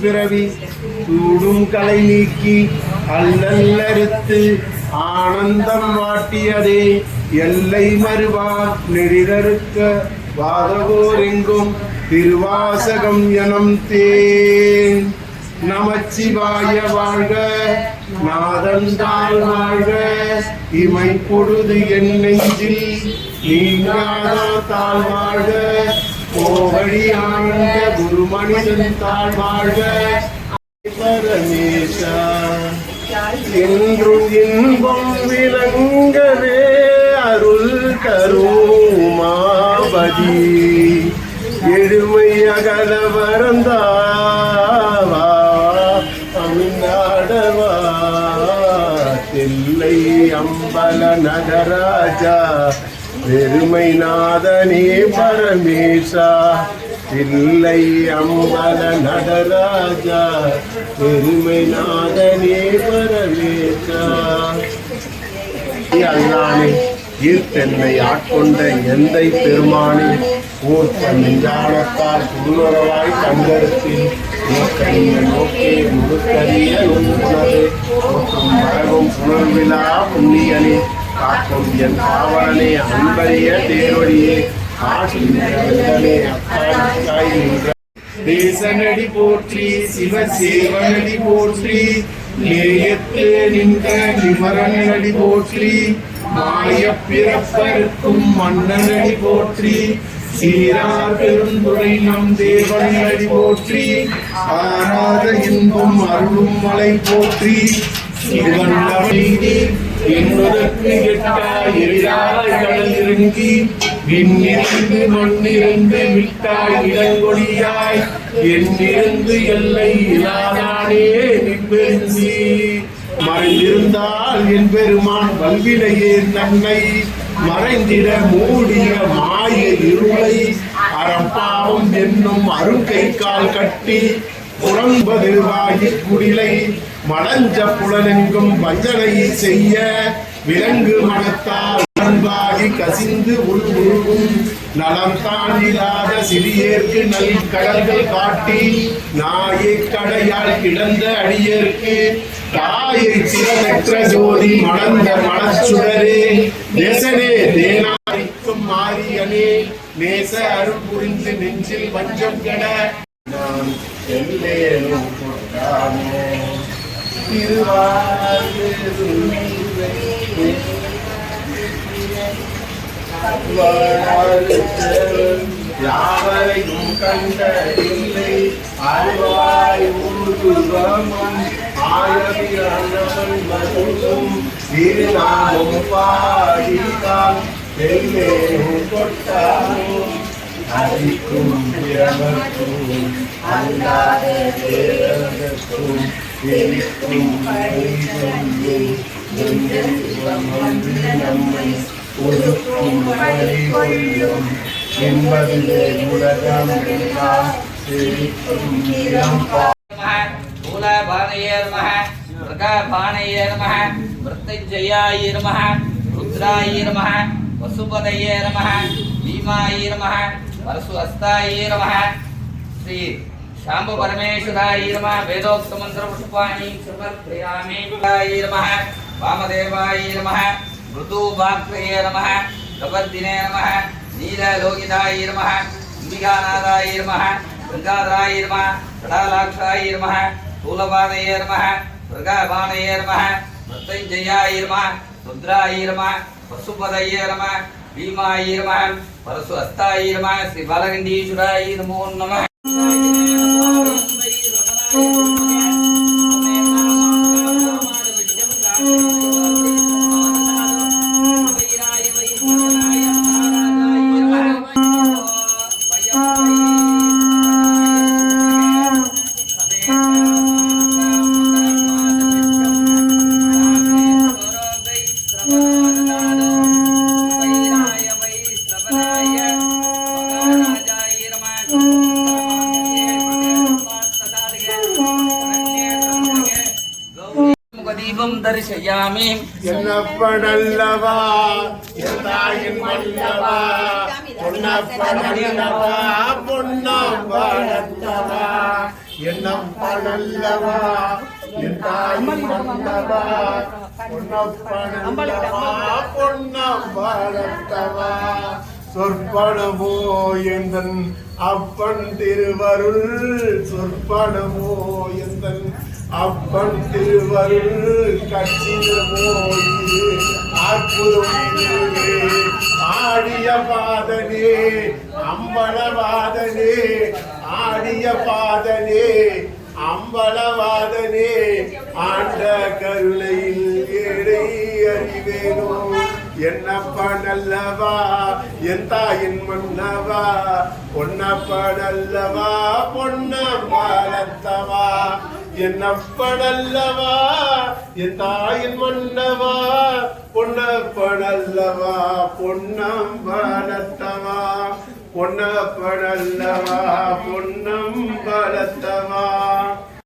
பிறவி சூடும் கலை நீக்கி அல்லல்லறுத்து ஆனந்தம் வாட்டியதே எல்லை மறுவார் நெறிதறுக்க வாதவோரெங்கும் திருவாசகம் எனம் தேன். நமச்சிவாய வாழ்க, நாதந்தாள் வாழ்க, இமை பொழுது என் நெஞ்சில் நீங்காத தாழ் வாழ்க, கோவழி ஆண்ட குருமனிதன் தாழ் வாழ்க. பரமேசா என்றும் இன்பம் விளங்கவே அருள் கருமாபதி எழுமை அகல வரந்தாவா தமிழ்நாடவா தில்லை அம்பல நகராஜா பெருமை நாதனே பரமேசா தில்லை அம்பல நடராஜா பெருமை நாதனே பரமேசா. அல்லானே ஈர்த்தென்னை ஆட்கொண்ட எந்தை பெருமானே ஊர்த்த நெஞ்சானத்தால் புதுரவாய் தங்கரத்தில் நோக்கே முழுக்கரிய உணர்வு போற்றும் மரபும் புனர்விழா புண்ணியனே காக்கும் என் காவலனே அன்பரிய தேரொழியே ஆட்சியே அக்காய் நின்ற தேசநடி போற்றி சிவசேவனடி போற்றி நேயத்தே நின்ற நிமரனடி போற்றி மாய பிறப்பருக்கும் மன்னனடி போற்றி சீரார் பெருந்துரை நம் தேவனடி போற்றி ஆராத இன்பம் அருளும் மலை போற்றி என்பதற்கு எட்டாய் எரியாய் கடல் இறங்கி விண்ணிருந்து மண்ணிருந்து விட்டாய் இடங்கொடியாய் என்னிருந்து எல்லை இலாதானே நிற்பெருந்தி மறைந்திருந்தால் என் பெருமான் வல்வினையே நன்மை மறைந்திட மூடிய மாய இருளை அறப்பாவும் என்னும் அருங்கை கால் கட்டி புறம்பது வாயிற் குடிலை மடஞ்ச புலனெங்கும் வஞ்சனையை செய்ய விலங்கு மனத்தால் அன்பாகி கசிந்து உள்முழுகும் நலம் தாண்டிலாத சிறியேற்கு நல் கடல்கள் காட்டி நாயை கடையால் கிடந்த அடியேற்கு தாயை சிறநற்ற ஜோதி மணந்த மனச்சுடரே நேசனே தேனாரிக்கும் மாரியனே நேச அருள் புரிந்து நெஞ்சில் வஞ்சம் கெட நான் எல்லேனும் கொண்டானோ யாவரையும் கண்ட இல்லை அருவாய் ஊர்வமும் ஆயிரம் மருந்தும் திருநாமும் பாடிதான் எல்லேனும் கொட்டானோ அரிக்கும் பிறவர்க்கும் அல்லாத தேவர்க்கும் எரிக்கும் நம்மை ஒதுக்கும் கொள்ளும் என்பதிலே உலகம் எல்லாம் செழிக்கும் மூலபானயே நமः பிரகாபானயே நமः மிருத்யுஞ்சயாய நமः ருத்ராய நமः வசுபதயே நமः भीमाय नमः परशुहस्ताय नमः श्री शांब परमेश्वराय नमः वेदोक्त मंत्र पुष्पाणि समर्पयामि नमः वामदेवाय नमः मृदुवाक्त्रये नमः कपर्दिने नमः नीललोकिताय नमः अंबिकानाथाय नमः गंगाधराय नमः कडालाक्षाय नमः स्थूलपादये नमः मृगपादये नमः मृत्युंजयाय नमः रुद्राय नमः पशुपदये नमः भीमाय नमः परशुहस्ताय नमः श्री बालगंडीश्वराय नमो नमः। தீபம் தரிசயாமி என்னப்படல்லவா எந்தாயின் மல்லவா பொன்னப்படல்லவா பொன்னப்படல்லவா என்னப்படல்லவா எந்தாயின் மல்லவா பொன்னப்படல்லவா பொன்னப்படல்லவா சொற்பனமோ எந்தன் அப்பன் திருவருள் சொற்பனமோ எந்தன் அப்பன் திருவருள் கட்சிதமோ இது அற்புதம் இதுவே ஆடிய பாதனே அம்பலவாதனே ஆடிய பாதனே அம்பலவாதனே ஆண்ட கருணையில் ஏழை அறிவேனோ என்னப்படல்லவா என் தாயின் மன்னவா பொன்னப்படல்லவா பொன்னம்பலத்தவா என்னப்படல்லவா என் தாயின் மன்னவா பொன்னப்படல்லவா பொன்னம்பலத்தவா பொன்னப்படல்லவா பொன்னம்பலத்தவா